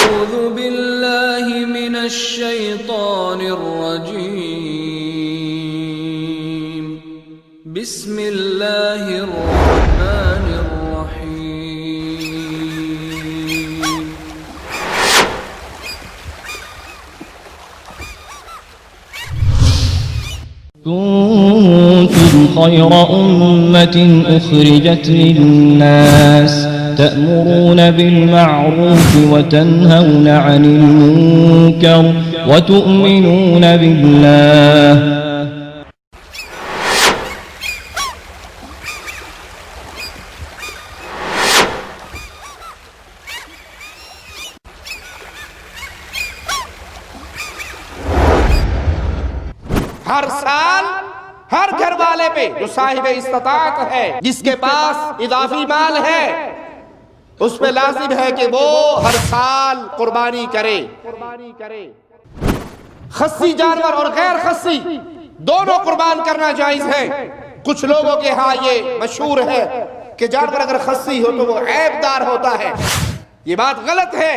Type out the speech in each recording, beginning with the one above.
أعوذ بالله من الشيطان الرجيم. بسم الله الرحمن الرحيم. كنتم خير أمة أخرجت للناس تأمرون بالمعروف وتنهون عن المنكر وتؤمنون بالله. ہر سال ہر گھر والے پہ جو صاحب استطاعت ہے، جس کے پاس اضافی مال ہے، اس پہ لازم ہے کہ وہ ہر سال قربانی کرے. خصی جانور اور غیر خصی دونوں قربان کرنا جائز ہے. کچھ لوگوں کے ہاں یہ مشہور ہے کہ جانور اگر خصی ہو تو وہ عیب دار ہوتا ہے. یہ بات غلط ہے.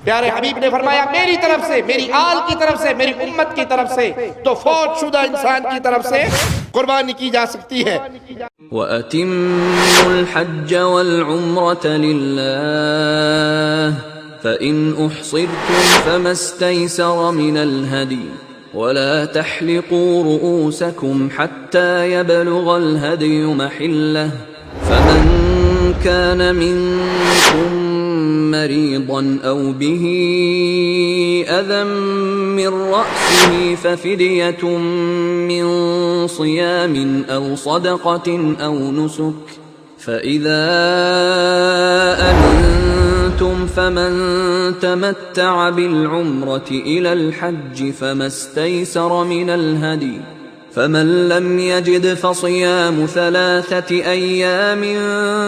پیارے حبیب نے فرمایا میری طرف سے، میری آل کی طرف سے، میری امت کی طرف سے تو فوت شدہ انسان کی طرف سے قربانی کی جا سکتی ہے. وَأَتِمُّوا الْحَجَّ وَالْعُمْرَةَ لِلَّهِ فَإِنْ أُحْصِرْتُمْ فَمَا اسْتَيْسَرَ مِنَ الْهَدْيِ وَلَا تَحْلِقُوا رُؤُوسَكُمْ حَتَّى يَبْلُغَ الْهَدْيُ مَحِلَّهُ فَمَنْ كَانَ مِنْكُمْ مريضا أو به أذى من رأسه ففدية من صيام أو صدقة أو نسك فإذا أمنتم فمن تمتع بالعمرة إلى الحج فما استيسر من الهدي فمن لم يجد فصيام 3 أيام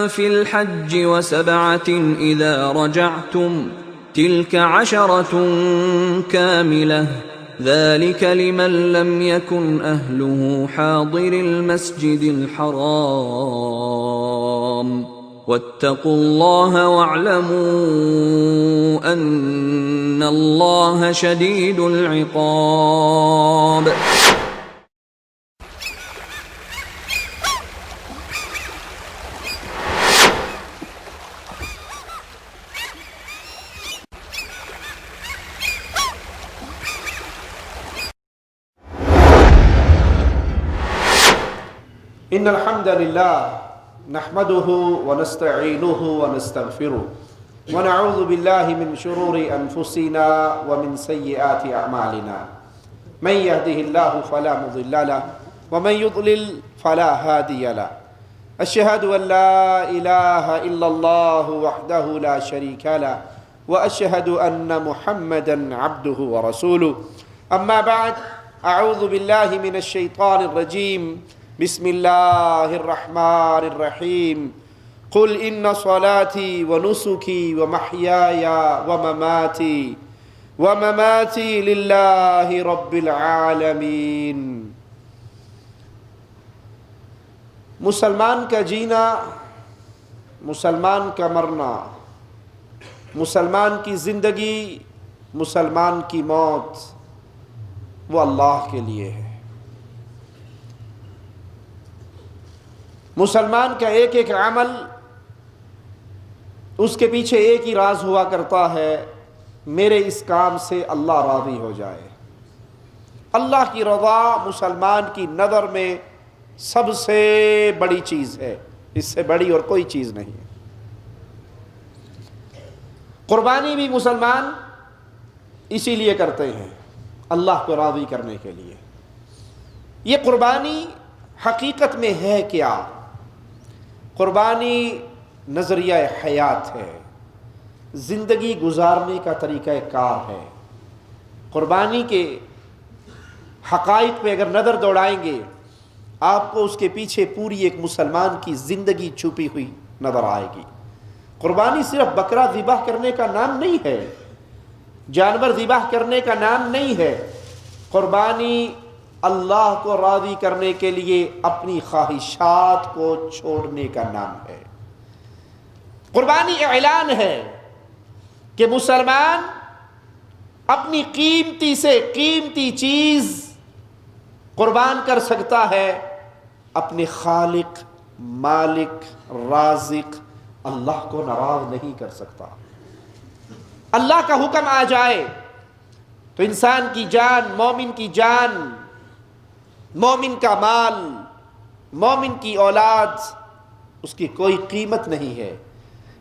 في الحج و7 إذا رجعتم تلك 10 كاملة ذلك لمن لم يكن أهله حاضر المسجد الحرام واتقوا الله واعلموا أن الله شديد العقاب. ان الحمد لله نحمده ونستعينه ونستغفره ونعوذ بالله من شرور انفسنا ومن سيئات اعمالنا من يهده الله فلا مضل له ومن يضلل فلا هادي له. اشهد ان لا اله الا الله وحده لا شريك له واشهد ان محمدا عبده ورسوله. اما بعد اعوذ بالله من الشيطان الرجيم. بسم الله الرحمن الرحيم. قل إن صلاتي ونسكي ومحياي ومماتي لله رب العالمين. مسلمان کا جینا، مسلمان کا مرنا، مسلمان کی زندگی، مسلمان کی موت وہ اللہ کے لیے ہے. مسلمان کا ایک ایک عمل اس کے پیچھے ایک ہی راز ہوا کرتا ہے، میرے اس کام سے اللہ راضی ہو جائے. اللہ کی رضا مسلمان کی نظر میں سب سے بڑی چیز ہے، اس سے بڑی اور کوئی چیز نہیں ہے. قربانی بھی مسلمان اسی لیے کرتے ہیں، اللہ کو راضی کرنے کے لیے. یہ قربانی حقیقت میں ہے کیا؟ قربانی نظریہ حیات ہے، زندگی گزارنے کا طریقہ کار ہے. قربانی کے حقائق پہ اگر نظر دوڑائیں گے آپ کو اس کے پیچھے پوری ایک مسلمان کی زندگی چھپی ہوئی نظر آئے گی. قربانی صرف بکرا ذبح کرنے کا نام نہیں ہے، جانور ذبح کرنے کا نام نہیں ہے. قربانی اللہ کو راضی کرنے کے لیے اپنی خواہشات کو چھوڑنے کا نام ہے. قربانی اعلان ہے، کہ مسلمان اپنی قیمتی سے قیمتی چیز قربان کر سکتا ہے اپنے خالق، مالک، رازق اللہ کو ناراض نہیں کر سکتا۔ اللہ کا حکم آ جائے تو انسان کی جان، مومن کی جان، مومن کا مال، مومن کی اولاد، اس کی کوئی قیمت نہیں ہے۔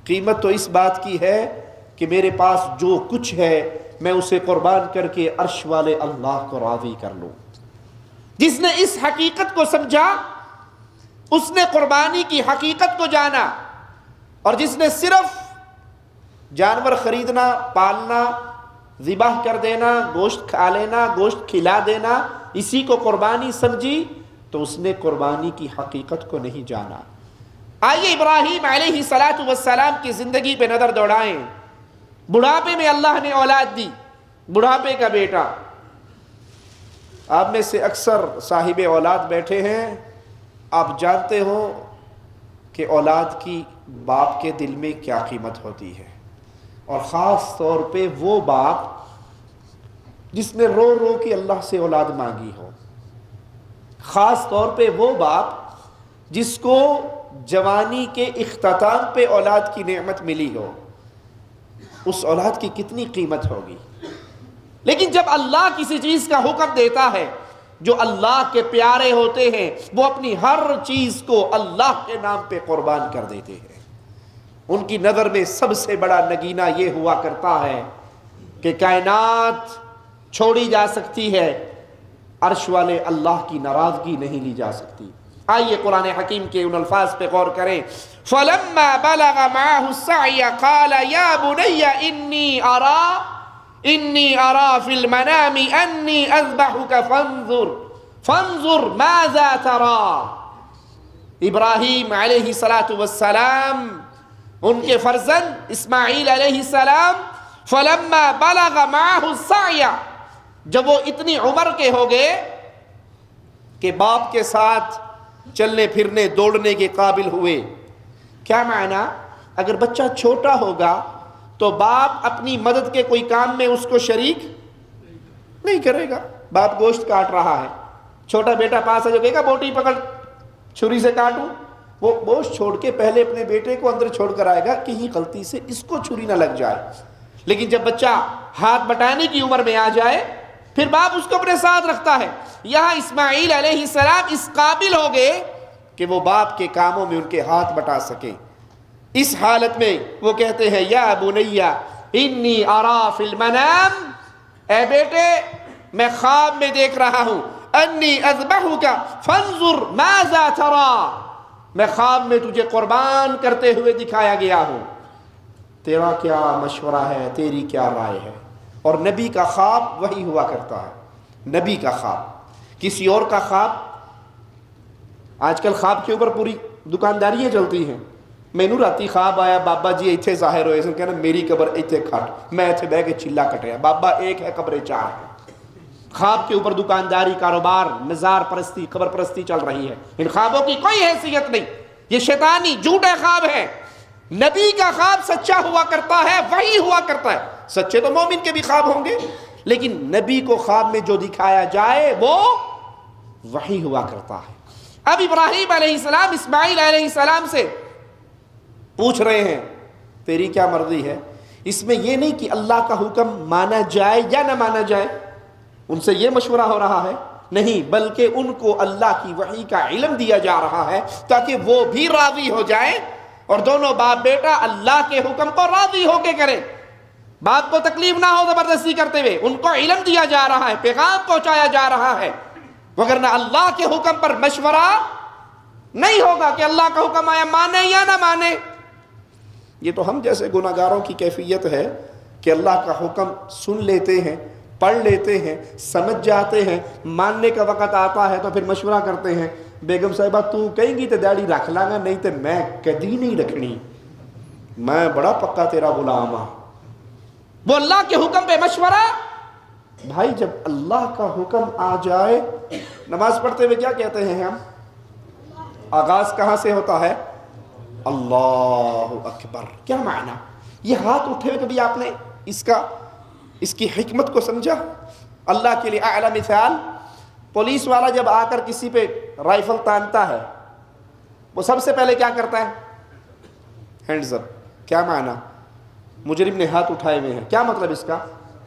قیمت تو اس بات کی ہے کہ میرے پاس جو کچھ ہے میں اسے قربان کر کے عرش والے اللہ کو راضی کر لوں۔ جس نے اس حقیقت کو سمجھا اس نے قربانی کی حقیقت کو جانا، اور جس نے صرف جانور خریدنا، پالنا، ذبح کر دینا، گوشت کھا لینا، گوشت کھلا دینا اسی کو قربانی سمجھی تو اس نے قربانی کی حقیقت کو نہیں جانا۔ آئیے ابراہیم علیہ السلام کی زندگی پہ نظر دوڑائیں۔ بڑھاپے میں اللہ نے اولاد دی، بڑھاپے کا بیٹا۔ آپ میں سے اکثر صاحب اولاد بیٹھے ہیں، آپ جانتے ہو کہ اولاد کی باپ کے دل میں کیا قیمت ہوتی ہے، اور خاص طور پہ وہ باپ جس نے رو رو کے اللہ سے اولاد مانگی ہو، خاص طور پہ وہ باپ جس کو جوانی کے اختتام پہ اولاد کی نعمت ملی ہو، اس اولاد کی کتنی قیمت ہوگی۔ لیکن جب اللہ کسی چیز کا حکم دیتا ہے، جو اللہ کے پیارے ہوتے ہیں وہ اپنی ہر چیز کو اللہ کے نام پہ قربان کر دیتے ہیں۔ ان کی نظر میں سب سے بڑا نگینہ یہ ہوا کرتا ہے کہ کائنات چھوڑی جا سکتی ہے، عرش والے اللہ کی ناراضگی نہیں لی جا سکتی۔ آئیے قرآن حکیم کے ان الفاظ پہ غور کریں۔ فَلَمَّا بَلَغَ مَعَهُ السَّعْيَ قَالَ يَا بُنَيَّ إِنِّي أَرَى فِي الْمَنَامِ أَنِّي أَذْبَحُكَ فَانظُرْ مَاذَا تَرَى۔ ابراہیم علیہ السلام ان کے فرزند اسماعیل علیہ السلام فَلَمَّا بَلَغَ مَعَهُ السَّعْيَ، جب وہ اتنی عمر کے ہو گئے کہ باپ کے ساتھ چلنے پھرنے دوڑنے کے قابل ہوئے۔ کیا معنی؟ اگر بچہ چھوٹا ہوگا تو باپ اپنی مدد کے کوئی کام میں اس کو شریک نہیں کرے گا۔ باپ گوشت کاٹ رہا ہے، چھوٹا بیٹا پاس ہے جو کہے گا بوٹی پکڑ چھری سے کاٹوں، وہ گوشت چھوڑ کے پہلے اپنے بیٹے کو اندر چھوڑ کر آئے گا کہیں غلطی سے اس کو چھری نہ لگ جائے۔ لیکن جب بچہ ہاتھ بٹانے کی عمر میں آ جائے پھر باپ اس کو اپنے ساتھ رکھتا ہے۔ یہاں اسماعیل علیہ السلام اس قابل ہو گئے کہ وہ باپ کے کاموں میں ان کے ہاتھ بٹا سکیں۔ اس حالت میں وہ کہتے ہیں یا بنیا انی ارا فی المنام، اے بیٹے میں خواب میں دیکھ رہا ہوں، انی اذبحک فانظر ماذا تری، میں خواب میں تجھے قربان کرتے ہوئے دکھایا گیا ہوں، تیرا کیا مشورہ ہے، تیری کیا رائے ہے۔ اور نبی کا خواب وہی ہوا کرتا ہے، نبی کا خواب۔ کسی اور کا خواب، آج کل خواب کے اوپر پوری دکانداریاں چلتی ہیں۔ مینوں راتی خواب آیا بابا جی ایتھے ظاہر ہوئے، کہنا میری قبر ایتھے کھٹ، میں ایتھے بہ کے چلا کٹیا، بابا ایک ہے قبریں چار ہیں۔ خواب کے اوپر دکانداری، کاروبار، مزار پرستی، قبر پرستی چل رہی ہے۔ ان خوابوں کی کوئی حیثیت نہیں، یہ شیطانی جھوٹے خواب ہے۔ نبی کا خواب سچا ہوا کرتا ہے، وہی ہوا کرتا ہے۔ سچے تو مومن کے بھی خواب ہوں گے، لیکن نبی کو خواب میں جو دکھایا جائے وہ وہی ہوا کرتا ہے۔ اب ابراہیم علیہ السلام اسماعیل علیہ السلام سے پوچھ رہے ہیں تیری کیا مرضی ہے۔ اس میں یہ نہیں کہ اللہ کا حکم مانا جائے یا نہ مانا جائے، ان سے یہ مشورہ ہو رہا ہے، نہیں، بلکہ ان کو اللہ کی وحی کا علم دیا جا رہا ہے تاکہ وہ بھی راضی ہو جائیں، اور دونوں باپ بیٹا اللہ کے حکم کو راضی ہو کے کریں، باپ کو تکلیف نہ ہو زبردستی کرتے ہوئے۔ ان کو علم دیا جا رہا ہے، پیغام پہنچایا جا رہا ہے، وگرنہ اللہ کے حکم پر مشورہ نہیں ہوگا کہ اللہ کا حکم آیا مانے یا نہ مانے۔ یہ تو ہم جیسے گناہگاروں کی کیفیت ہے کہ اللہ کا حکم سن لیتے ہیں، پڑھ لیتے ہیں، سمجھ جاتے ہیں، ماننے کا وقت آتا ہے تو پھر مشورہ کرتے ہیں، بیگم صاحبہ تو کہیں گی تو داڑھی رکھ لاں گا، نہیں تو میں کدی نہیں رکھنی، میں بڑا پکا تیرا غلام ہاں۔ وہ اللہ کے حکم پہ مشورہ۔ بھائی جب اللہ کا حکم آ جائے، نماز پڑھتے ہوئے کیا کہتے ہیں ہم؟ آغاز کہاں سے ہوتا ہے؟ اللہ اکبر. کیا معنی؟ یہ ہاتھ اٹھے ہوئے کبھی آپ نے اس کی حکمت کو سمجھا؟ اللہ کے لیے اعلی مثال، پولیس والا جب آ کر کسی پہ رائفل تانتا ہے وہ سب سے پہلے کیا کرتا ہے؟ ہینڈز اپ. کیا معنی؟ مجرم نے ہاتھ اٹھائے ہوئے ہیں. کیا مطلب اس کا؟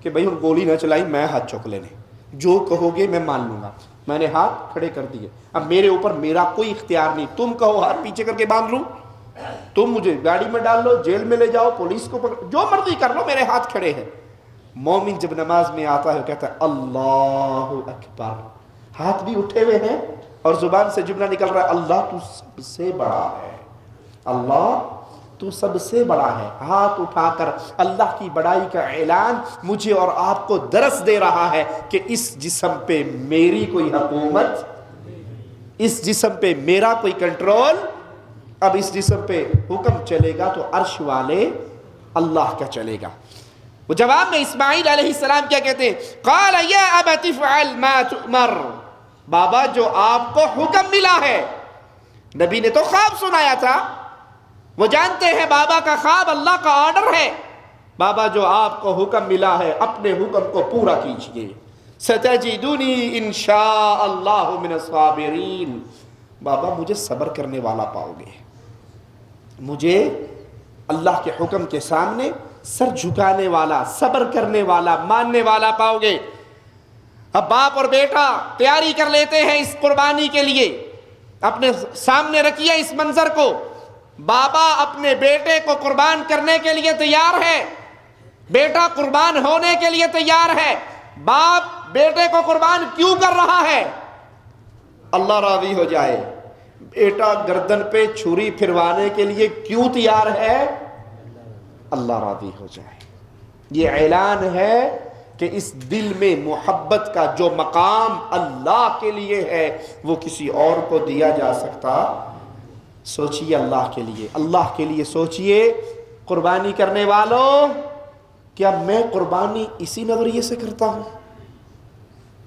کہ بھئی گولی نہ چلائی، میں ہاتھ چوک لینے، جو کہو گے میں مان لوں گا. میں نے ہاتھ کھڑے کر دیے، اب میرے اوپر میرا کوئی اختیار نہیں. تم کہو ہاتھ پیچھے کر کے باندھ لوں، تم مجھے گاڑی میں ڈال لو، جیل میں لے جاؤ، پولیس کو پکڑ، جو مرضی کر لو، میرے ہاتھ کھڑے ہیں. مومن جب نماز میں آتا ہے کہتا ہے اللہ اکبر، ہاتھ بھی اٹھے ہوئے ہیں اور زبان سے جملہ نکل رہا ہے اللہ تو سب سے بڑا ہے، اللہ تو سب سے بڑا ہے. ہاتھ اٹھا کر اللہ کی بڑائی کا اعلان مجھے اور آپ کو درس دے رہا ہے کہ اس جسم پہ میری کوئی حکومت، اس جسم پہ میرا کوئی کنٹرول. اب اس جسم پہ حکم چلے گا تو عرش والے اللہ کا چلے گا. وہ جواب میں اسماعیل علیہ السلام کیا کہتے ہیں؟ قال یا ابت افعل ما تؤمر. بابا جو آپ کو حکم ملا ہے، نبی نے تو خواب سنایا تھا، وہ جانتے ہیں بابا کا خواب اللہ کا آرڈر ہے. بابا جو آپ کو حکم ملا ہے اپنے حکم کو پورا کیجئے. ستجدونی انشاء اللہ من الصابرین. بابا مجھے صبر کرنے والا پاؤ گے، مجھے اللہ کے حکم کے سامنے سر جھکانے والا، صبر کرنے والا، ماننے والا پاؤ گے. اب باپ اور بیٹا تیاری کر لیتے ہیں اس قربانی کے لیے. اپنے سامنے رکھیے اس منظر کو، بابا اپنے بیٹے کو قربان کرنے کے لیے تیار ہے، بیٹا قربان ہونے کے لیے تیار ہے. باپ بیٹے کو قربان کیوں کر رہا ہے؟ اللہ راضی ہو جائے. بیٹا گردن پہ چھری پھروانے کے لیے کیوں تیار ہے؟ اللہ راضی ہو جائے. یہ اعلان ہے کہ اس دل میں محبت کا جو مقام اللہ کے لیے ہے وہ کسی اور کو دیا جا سکتا. سوچئے اللہ کے لیے، اللہ کے لیے سوچئے. قربانی کرنے والوں، کیا میں قربانی اسی نظریے سے کرتا ہوں؟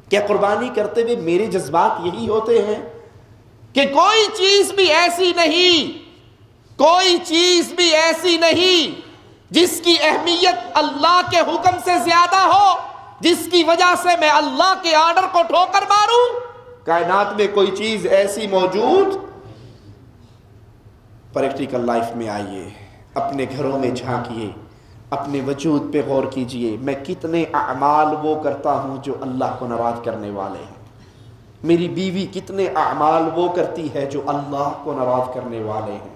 کیا قربانی کرتے ہوئے میرے جذبات یہی ہوتے ہیں کہ کوئی چیز بھی ایسی نہیں، کوئی چیز بھی ایسی نہیں جس کی اہمیت اللہ کے حکم سے زیادہ ہو، جس کی وجہ سے میں اللہ کے آرڈر کو ٹھوکر ماروں؟ کائنات میں کوئی چیز ایسی موجود؟ پریکٹیکل لائف میں آئیے، اپنے گھروں میں جھانکیے، اپنے وجود پہ غور کیجئے. میں کتنے اعمال وہ کرتا ہوں جو اللہ کو ناراض کرنے والے ہیں. میری بیوی کتنے اعمال وہ کرتی ہے جو اللہ کو ناراض کرنے والے ہیں.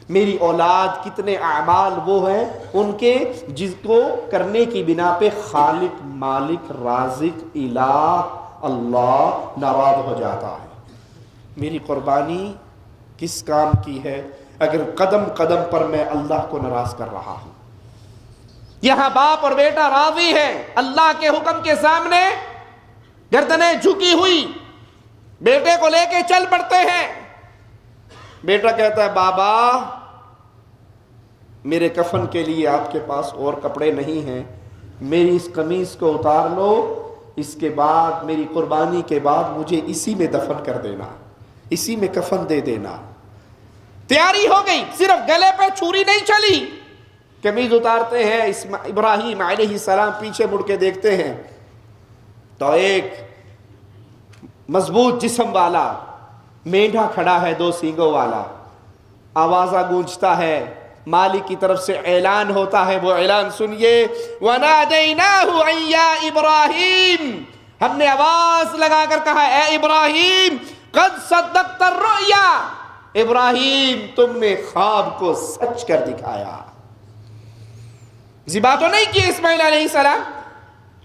میری اولاد کتنے اعمال وہ ہیں ان کے جس کو کرنے کی بنا پہ خالق، مالک، رازق، الہ اللہ ناراض ہو جاتا ہے. میری قربانی کس کام کی ہے اگر قدم قدم پر میں اللہ کو ناراض کر رہا ہوں؟ یہاں باپ اور بیٹا راضی ہیں اللہ کے حکم کے سامنے، گردنیں جھکی ہوئی بیٹے کو لے کے چل پڑتے ہیں. بیٹا کہتا ہے بابا میرے کفن کے لیے آپ کے پاس اور کپڑے نہیں ہیں، میری اس قمیص کو اتار لو، اس کے بعد میری قربانی کے بعد مجھے اسی میں دفن کر دینا، اسی میں کفن دے دینا. تیاری ہو گئی، صرف گلے پہ چھری نہیں چلی. قمیض اتارتے ہیں، ابراہیم علیہ السلام پیچھے مڑ کے دیکھتے ہیں تو ایک مضبوط جسم والا مینڈھا کھڑا ہے، 2 سینگوں والا. آوازہ گونجتا ہے، مالک کی طرف سے اعلان ہوتا ہے. وہ اعلان سنیے، وَنَادَيْنَاهُ أَن يَا إِبْرَاهِيمُ. ہم نے آواز لگا کر کہا اے ابراہیم قد صدقت الرؤیا، ابراہیم تم نے خواب کو سچ کر دکھایا. ذبح تو نہیں کی اسماعیل علیہ السلام،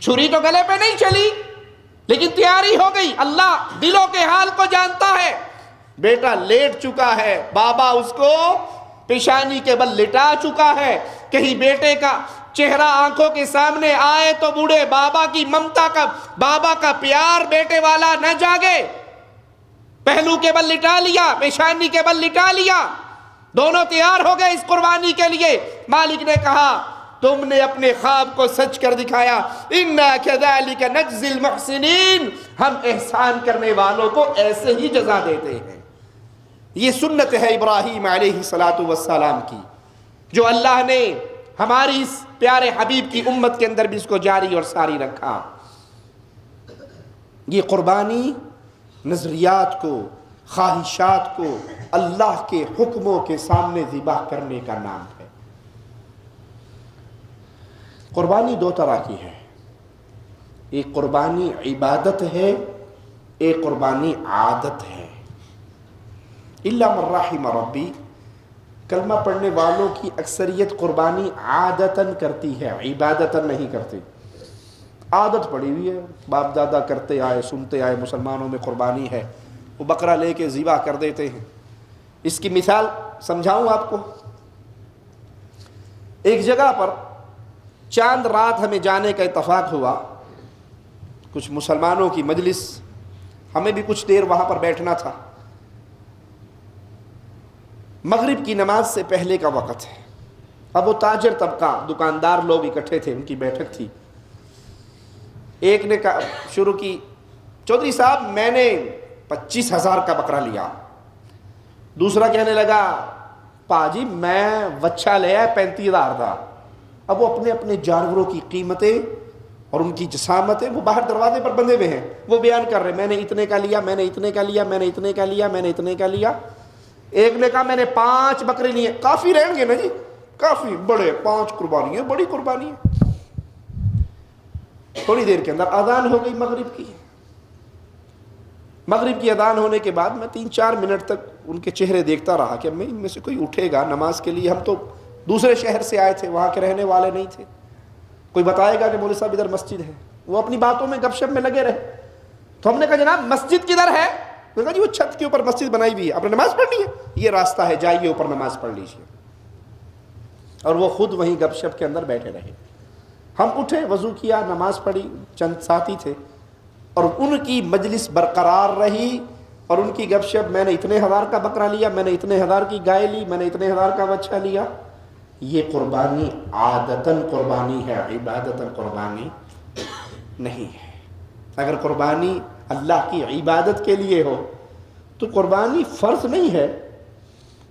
چھری تو گلے پہ نہیں چلی، لیکن تیاری ہو گئی. اللہ دلوں کے حال کو جانتا ہے. بیٹا لیٹ چکا ہے، بابا اس کو پیشانی کے بل لٹا چکا ہے. کہیں بیٹے کا چہرہ آنکھوں کے سامنے آئے تو بوڑھے بابا کی ممتا کا، بابا کا پیار بیٹے والا نہ جاگے. پہلو کے بل لٹا لیا، پیشانی کے بل لٹا لیا. دونوں تیار ہو گئے اس قربانی کے لیے. مالک نے کہا تم نے اپنے خواب کو سچ کر دکھایا. اِنَّا كَذَلِكَ نَجْزِي الْمُحْسِنِينَ. ہم احسان کرنے والوں کو ایسے ہی جزا دیتے ہیں. یہ سنت ہے ابراہیم علیہ الصلاۃ والسلام کی، جو اللہ نے ہماری اس پیارے حبیب کی امت کے اندر بھی اس کو جاری اور ساری رکھا۔ یہ قربانی نظریات کو، خواہشات کو اللہ کے حکموں کے سامنے ذبح کرنے کا نام ہے۔ قربانی دو طرح کی ہے، ایک قربانی عبادت ہے، ایک قربانی عادت ہے۔ الا من رحم ربی، کلمہ پڑھنے والوں کی اکثریت قربانی عادتاً کرتی ہے، عبادتاً نہیں کرتی۔ عادت پڑی ہوئی ہے، باپ دادا کرتے آئے، سنتے آئے، مسلمانوں میں قربانی ہے، وہ بکرا لے کے ذبح کر دیتے ہیں۔ اس کی مثال سمجھاؤں آپ کو۔ ایک جگہ پر چاند رات ہمیں جانے کا اتفاق ہوا، کچھ مسلمانوں کی مجلس، ہمیں بھی کچھ دیر وہاں پر بیٹھنا تھا۔ مغرب کی نماز سے پہلے کا وقت ہے۔ اب وہ تاجر طبقہ، دکاندار لوگ اکٹھے تھے، ان کی بیٹھک تھی۔ ایک نے شروع کی، چودھری صاحب میں نے 25,000 کا بکرا لیا۔ دوسرا کہنے لگا، پاجی میں وچھا لیا 35,000 کا۔ اب وہ اپنے اپنے جانوروں کی قیمتیں اور ان کی جسامتیں وہ باہر دروازے پر بندھے ہوئے ہیں، وہ بیان کر رہے ہیں، میں نے اتنے کا لیا، میں نے اتنے کا لیا، میں نے اتنے کا لیا، میں نے اتنے کا لیا۔ ایک نے کہا میں نے 5 بکرے لیے۔ کافی رہیں گے نا جی، کافی بڑے 5 قربانی ہے، بڑی قربانی ہے۔ تھوڑی دیر کے اندر اذان ہو گئی مغرب کی۔ مغرب کی اذان ہونے کے بعد میں 3-4 منٹ تک ان کے چہرے دیکھتا رہا کہ ان میں سے کوئی اٹھے گا نماز کے لیے۔ ہم تو دوسرے شہر سے آئے تھے، وہاں کے رہنے والے نہیں تھے، کوئی بتائے گا کہ مولوی صاحب ادھر مسجد ہے۔ وہ اپنی باتوں میں گپ شپ میں لگے رہے۔ تو ہم نے کہا جناب مسجد کدھر ہے؟ انہوں نے کہا جی وہ چھت کے اوپر مسجد بنائی ہوئی ہے، آپ نے نماز پڑھنی ہے، یہ راستہ ہے، جائیے اوپر نماز پڑھ لیجیے۔ اور وہ خود وہیں گپ شپ کے اندر بیٹھے رہے۔ ہم اٹھے، وضو کیا، نماز پڑھی، چند ساتھی تھے اور ان کی مجلس برقرار رہی اور ان کی گپ شپ، میں نے اتنے 1000 کا بکرا لیا، میں نے اتنے 1000 کی گائے لی، میں نے اتنے 1000 کا بچہ لیا۔ یہ قربانی عادتاً قربانی ہے، عبادتاً قربانی نہیں ہے۔ اگر قربانی اللہ کی عبادت کے لیے ہو تو قربانی فرض نہیں ہے،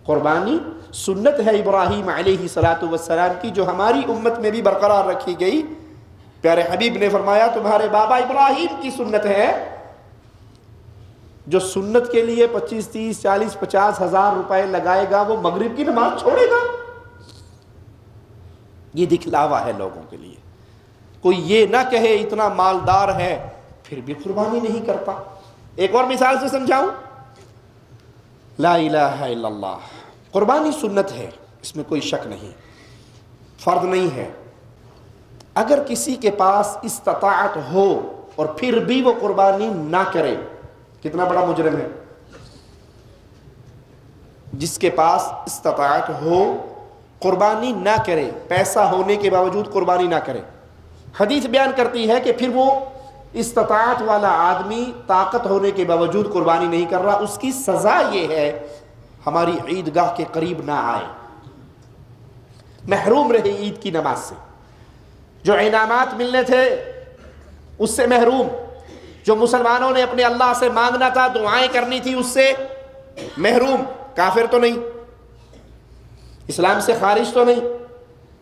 قربانی سنت ہے ابراہیم علیہ السلام کی، جو ہماری امت میں بھی برقرار رکھی گئی۔ پیارے حبیب نے فرمایا تمہارے بابا ابراہیم کی سنت ہے، جو سنت کے لیے 25, 30, 40, 50 ہزار روپے لگائے گا وہ مغرب کی نماز چھوڑے گا۔ یہ دکھلاوا ہے لوگوں کے لیے۔ کوئی یہ نہ کہے اتنا مالدار ہے پھر بھی قربانی نہیں کرتا۔ ایک اور مثال سے سمجھاؤں، لا الہ الا اللہ، قربانی سنت ہے، اس میں کوئی شک نہیں، فرض نہیں ہے۔ اگر کسی کے پاس استطاعت ہو اور پھر بھی وہ قربانی نہ کرے، کتنا بڑا مجرم ہے؟ جس کے پاس استطاعت ہو قربانی نہ کرے، پیسہ ہونے کے باوجود قربانی نہ کرے۔ حدیث بیان کرتی ہے کہ پھر وہ استطاعت والا آدمی طاقت ہونے کے باوجود قربانی نہیں کر رہا، اس کی سزا یہ ہے ہماری عیدگاہ کے قریب نہ آئے، محروم رہے عید کی نماز سے، جو انعامات ملنے تھے اس سے محروم، جو مسلمانوں نے اپنے اللہ سے مانگنا تھا، دعائیں کرنی تھی، اس سے محروم۔ کافر تو نہیں، اسلام سے خارج تو نہیں،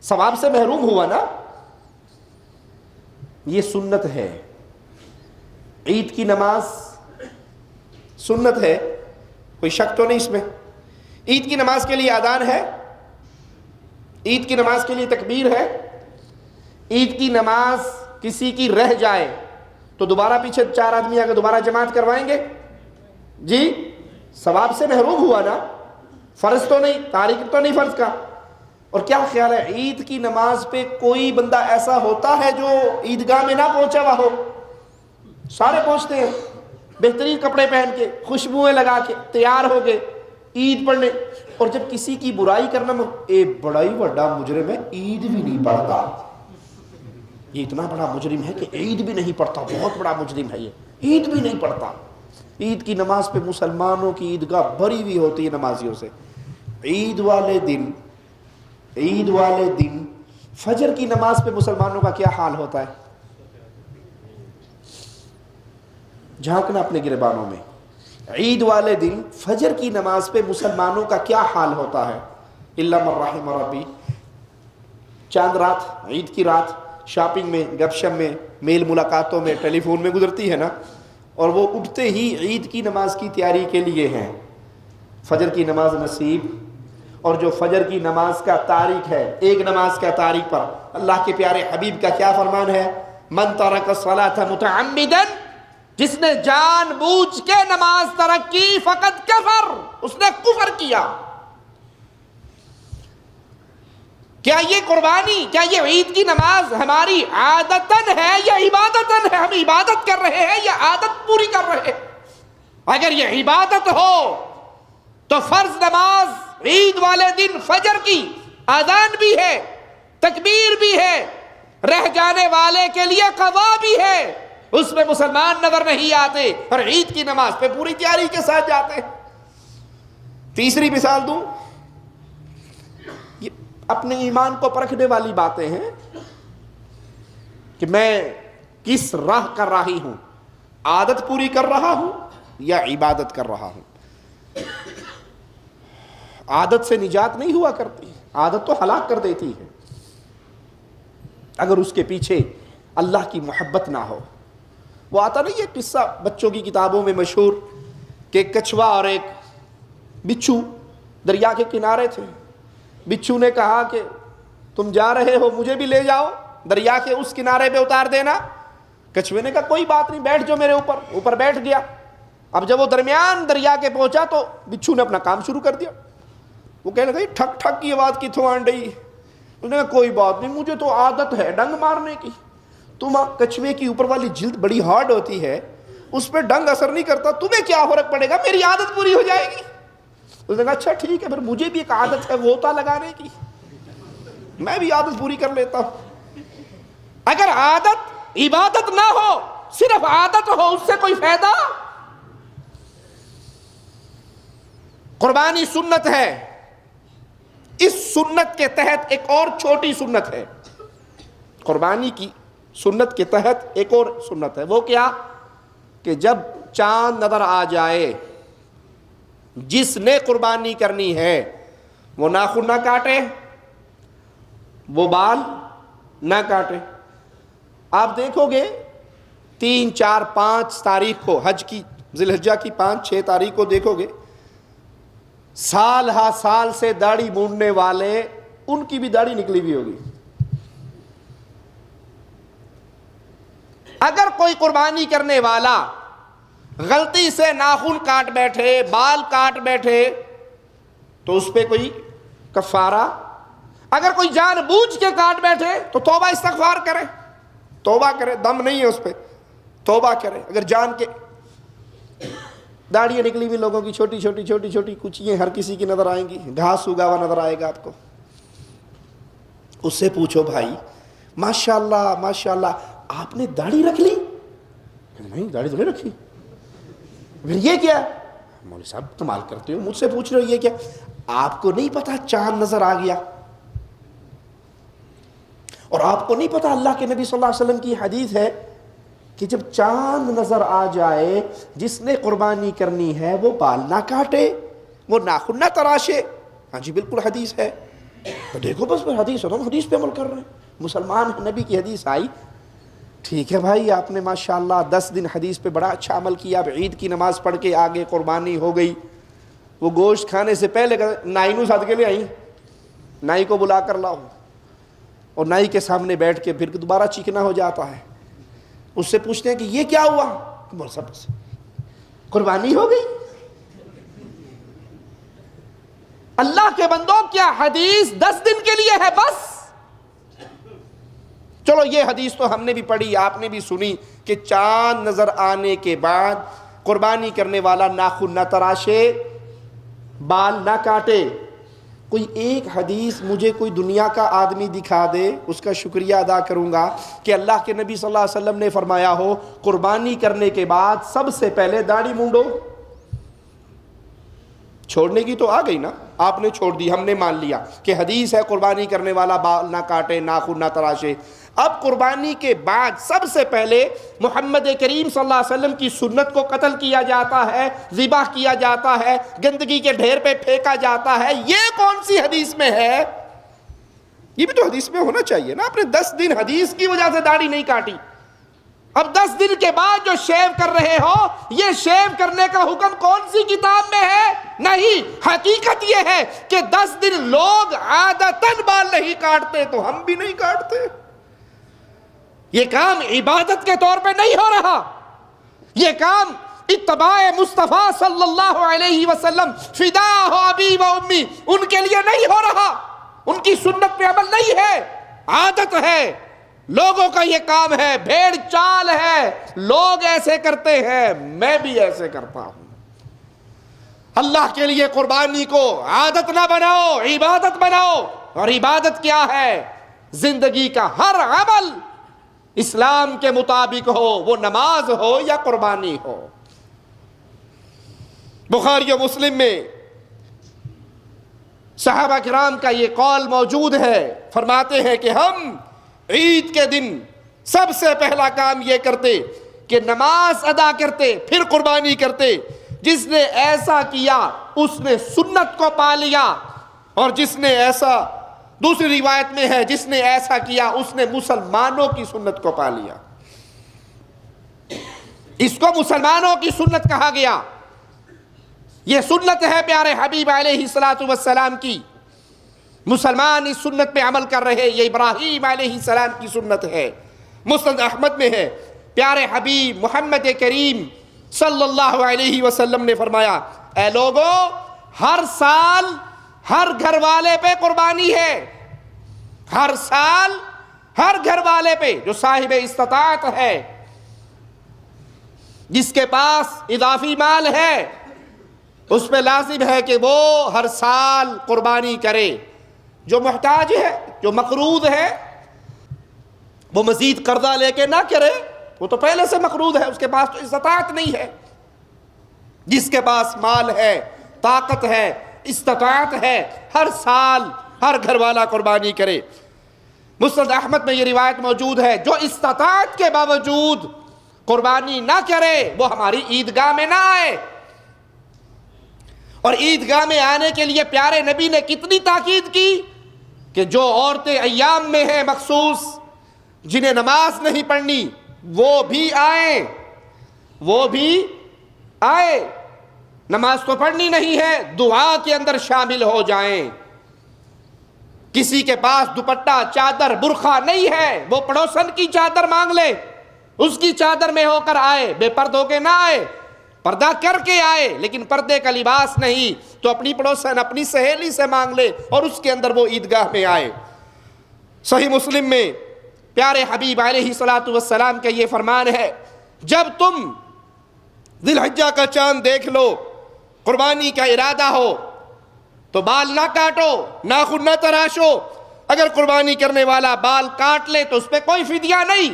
ثواب سے محروم ہوا نا۔ یہ سنت ہے، عید کی نماز سنت ہے، کوئی شک تو نہیں اس میں۔ عید کی نماز کے لیے اذان ہے، عید کی نماز کے لیے تکبیر ہے۔ عید کی نماز کسی کی رہ جائے تو دوبارہ پیچھے 4 آدمی آگے دوبارہ جماعت کروائیں گے جی، ثواب سے محروم ہوا نا، فرض تو نہیں، تاریخ تو نہیں فرض کا۔ اور کیا خیال ہے عید کی نماز پہ کوئی بندہ ایسا ہوتا ہے جو عیدگاہ میں نہ پہنچا ہوا ہو؟ سارے پہنچتے ہیں، بہترین کپڑے پہن کے، خوشبوئیں لگا کے تیار ہو گئے عید پڑھنے۔ اور جب کسی کی برائی کرنا بڑا ہی بڑا مجرم ہے، عید بھی نہیں پڑھتا، یہ اتنا بڑا مجرم ہے کہ عید بھی نہیں پڑھتا، بہت بڑا مجرم ہے یہ، عید بھی نہیں پڑھتا۔ عید کی نماز پہ مسلمانوں کی عیدگاہ بھری ہوئی ہوتی ہے نمازیوں سے۔ عید والے دن فجر کی نماز پہ مسلمانوں کا کیا حال ہوتا ہے؟ جھانکنا اپنے گریبانوں میں، عید والے دن فجر کی نماز پہ مسلمانوں کا کیا حال ہوتا ہے؟ الا من رحم ربی، چاند رات، عید کی رات شاپنگ میں، گپ شپ میں، میل ملاقاتوں میں، ٹیلی فون میں گزرتی ہے نا، اور وہ اٹھتے ہی عید کی نماز کی تیاری کے لیے ہیں، فجر کی نماز نصیب۔ اور جو فجر کی نماز کا تاریخ ہے، ایک نماز کا تاریخ پر اللہ کے پیارے حبیب کا کیا فرمان ہے؟ من ترک الصلاۃ متعمدا، جس نے جان بوجھ کے نماز ترک کی، فقط کفر، اس نے کفر کیا۔ کیا یہ قربانی، کیا یہ عید کی نماز ہماری عادتاً ہے یا عبادتاً ہے؟ ہم عبادت کر رہے ہیں یا عادت پوری کر رہے ہیں؟ اگر یہ عبادت ہو تو فرض نماز عید والے دن فجر کی اذان بھی ہے، تکبیر بھی ہے، رہ جانے والے کے لیے قضا بھی ہے، اس میں مسلمان نظر نہیں آتے اور عید کی نماز پہ پوری تیاری کے ساتھ جاتے ہیں۔ تیسری مثال دوں، یہ اپنے ایمان کو پرکھنے والی باتیں ہیں کہ میں کس راہ کر رہی ہوں، عادت پوری کر رہا ہوں یا عبادت کر رہا ہوں۔ عادت سے نجات نہیں ہوا کرتی، عادت تو ہلاک کر دیتی ہے اگر اس کے پیچھے اللہ کی محبت نہ ہو۔ وہ آتا نہیں ہے قصہ بچوں کی کتابوں میں مشہور کہ ایک کچھوا اور ایک بچھو دریا کے کنارے تھے۔ بچھو نے کہا کہ تم جا رہے ہو، مجھے بھی لے جاؤ، دریا کے اس کنارے پہ اتار دینا۔ کچھوے نے کہا کوئی بات نہیں، بیٹھ جاؤ میرے اوپر بیٹھ گیا۔ اب جب وہ درمیان دریا کے پہنچا تو بچھو نے اپنا کام شروع کر دیا۔ وہ کہنے لگا ٹھک ٹھک کی آواز کتوں آن رہی؟ انہوں نے کہا کوئی بات نہیں، مجھے تو عادت ہے ڈنگ مارنے کی۔ تم کچھوے کی اوپر والی جلد بڑی ہارڈ ہوتی ہے، اس پہ ڈنگ اثر نہیں کرتا، تمہیں کیا فرق پڑے گا، میری عادت پوری ہو جائے گی۔ اس نے کہا اچھا ٹھیک ہے، پھر مجھے بھی ایک عادت ہے غوطہ لگانے کی، میں بھی عادت پوری کر لیتا ہوں۔ اگر عادت عبادت نہ ہو، صرف عادت ہو، اس سے کوئی فائدہ؟ قربانی سنت ہے، اس سنت کے تحت ایک اور چھوٹی سنت ہے۔ قربانی کی سنت کے تحت ایک اور سنت ہے، وہ کیا کہ جب چاند نظر آ جائے، جس نے قربانی کرنی ہے وہ ناخن نہ کاٹے، وہ بال نہ کاٹے۔ آپ دیکھو گے 3، 4، 5 تاریخ کو، حج کی ذی الحجہ کی 5، 6 تاریخ کو دیکھو گے، سال ہا سال سے داڑھی مونڈنے والے، ان کی بھی داڑھی نکلی ہوئی ہوگی۔ اگر کوئی قربانی کرنے والا غلطی سے ناخن کاٹ بیٹھے، بال کاٹ بیٹھے، تو اس پہ کوئی کفارہ؟ اگر کوئی جان بوجھ کے کاٹ بیٹھے تو توبہ استغفار کرے، توبہ کرے، دم نہیں ہے اس پہ، توبہ کرے۔ اگر جان کے داڑیاں نکلی ہوئی لوگوں کی چھوٹی چھوٹی چھوٹی چھوٹی کچیاں ہر کسی کی نظر آئیں گی، گھاس اگا ہوا نظر آئے گا آپ کو، اس سے پوچھو بھائی ماشاءاللہ ماشاءاللہ آپ نے داڑھی رکھ لی؟ نہیں داڑھی تو نہیں رکھی۔ پھر یہ کیا؟ مولوی صاحب کمال کرتے ہو، مجھ سے پوچھ رہے ہو یہ کیا؟ آپ کو نہیں پتا چاند نظر آ گیا، اور آپ کو نہیں پتا اللہ کے نبی صلی اللہ علیہ وسلم کی حدیث ہے کہ جب چاند نظر آ جائے، جس نے قربانی کرنی ہے وہ بال نہ کاٹے، وہ ناخن نہ تراشے۔ ہاں جی بالکل حدیث ہے، تو دیکھو بس حدیث ہے تو ہم حدیث پہ عمل کر رہے ہیں، مسلمان نبی کی حدیث آئی، ٹھیک ہے بھائی آپ نے ماشاءاللہ 10 دن حدیث پہ بڑا اچھا عمل کیا، اب عید کی نماز پڑھ کے آگے قربانی ہو گئی۔ وہ گوشت کھانے سے پہلے نائی نو ساتھ کے لے آئی، نائی کو بلا کر لاؤ، اور نائی کے سامنے بیٹھ کے پھر دوبارہ چیخنا ہو جاتا ہے۔ اس سے پوچھتے ہیں کہ یہ کیا ہوا؟ بول سب قربانی ہو گئی۔ اللہ کے بندوں کیا حدیث 10 دن کے لیے ہے بس؟ چلو یہ حدیث تو ہم نے بھی پڑھی، آپ نے بھی سنی کہ چاند نظر آنے کے بعد قربانی کرنے والا ناخن نہ تراشے، بال نہ کاٹے۔ کوئی ایک حدیث مجھے کوئی دنیا کا آدمی دکھا دے، اس کا شکریہ ادا کروں گا کہ اللہ کے نبی صلی اللہ علیہ وسلم نے فرمایا ہو قربانی کرنے کے بعد سب سے پہلے داڑھی مونڈو۔ چھوڑنے کی تو آ گئی نا، آپ نے چھوڑ دی، ہم نے مان لیا کہ حدیث ہے قربانی کرنے والا بال نہ کاٹے، ناخن نہ تراشے۔ اب قربانی کے بعد سب سے پہلے محمد کریم صلی اللہ علیہ وسلم کی سنت کو قتل کیا جاتا ہے، ذبح کیا جاتا ہے، گندگی کے ڈھیر پہ پھینکا جاتا ہے. یہ کون سی حدیث میں ہے؟ یہ بھی تو حدیث میں ہونا چاہیے نا. آپ نے 10 دن حدیث کی وجہ سے داڑھی نہیں کاٹی، اب 10 دن کے بعد جو شیو کر رہے ہو، یہ شیو کرنے کا حکم کون سی کتاب میں ہے؟ نہیں. حقیقت یہ ہے کہ 10 دن لوگ عادتاً بال نہیں کاٹتے، تو ہم بھی نہیں کاٹتے. یہ کام عبادت کے طور پہ نہیں ہو رہا، یہ کام اتباع مصطفیٰ صلی اللہ علیہ وسلم، فدا ہو ابی و امی، ان کے لیے نہیں ہو رہا. ان کی سنت پہ عمل نہیں ہے، عادت ہے. لوگوں کا یہ کام ہے، بھیڑ چال ہے، لوگ ایسے کرتے ہیں، میں بھی ایسے کرتا ہوں. اللہ کے لیے قربانی کو عادت نہ بناؤ، عبادت بناؤ. اور عبادت کیا ہے؟ زندگی کا ہر عمل اسلام کے مطابق ہو، وہ نماز ہو یا قربانی ہو. بخاری و مسلم میں صحابہ کرام کا یہ قول موجود ہے، فرماتے ہیں کہ ہم عید کے دن سب سے پہلا کام یہ کرتے کہ نماز ادا کرتے، پھر قربانی کرتے. جس نے ایسا کیا اس نے سنت کو پا لیا، اور جس نے ایسا، دوسری روایت میں ہے، جس نے ایسا کیا اس نے مسلمانوں کی سنت کو پا لیا. اس کو مسلمانوں کی سنت کہا گیا. یہ سنت ہے پیارے حبیب علیہ الصلوۃ والسلام کی. مسلمان اس سنت پہ عمل کر رہے، یہ ابراہیم علیہ السلام کی سنت ہے. مسند احمد میں ہے، پیارے حبیب محمد کریم صلی اللہ علیہ وسلم نے فرمایا، اے لوگو، ہر سال ہر گھر والے پہ قربانی ہے. ہر سال ہر گھر والے پہ جو صاحب استطاعت ہے، جس کے پاس اضافی مال ہے، اس پہ لازم ہے کہ وہ ہر سال قربانی کرے. جو محتاج ہے، جو مقروض ہے، وہ مزید قرضہ لے کے نہ کرے، وہ تو پہلے سے مقروض ہے، اس کے پاس تو استطاعت نہیں ہے. جس کے پاس مال ہے، طاقت ہے، استطاعت ہے، ہر سال ہر گھر والا قربانی کرے. مسند احمد میں یہ روایت موجود ہے، جو استطاعت کے باوجود قربانی نہ کرے وہ ہماری عیدگاہ میں نہ آئے. اور عیدگاہ میں آنے کے لیے پیارے نبی نے کتنی تاکید کی کہ جو عورتیں ایام میں ہیں مخصوص، جنہیں نماز نہیں پڑھنی، وہ بھی آئیں، وہ بھی آئے. نماز تو پڑھنی نہیں ہے، دعا کے اندر شامل ہو جائیں. کسی کے پاس دوپٹہ، چادر، برقع نہیں ہے، وہ پڑوسن کی چادر مانگ لے، اس کی چادر میں ہو کر آئے، بے پرد ہو کے نہ آئے، پردہ کر کے آئے. لیکن پردے کا لباس نہیں تو اپنی پڑوسن، اپنی سہیلی سے مانگ لے اور اس کے اندر وہ عیدگاہ میں آئے. صحیح مسلم میں پیارے حبیب علیہ الصلوۃ والسلام کا یہ فرمان ہے، جب تم ذی الحجہ کا چاند دیکھ لو، قربانی کا ارادہ ہو، تو بال نہ کاٹو، ناخن نہ تراشو. اگر قربانی کرنے والا بال کاٹ لے تو اس پہ کوئی فدیہ نہیں.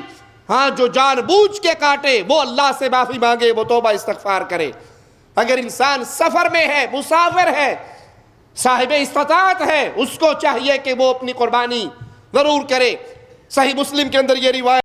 ہاں، جو جان بوجھ کے کاٹے وہ اللہ سے معافی مانگے، وہ توبہ استغفار کرے. اگر انسان سفر میں ہے، مسافر ہے، صاحب استطاعت ہے، اس کو چاہیے کہ وہ اپنی قربانی ضرور کرے. صحیح مسلم کے اندر یہ روایت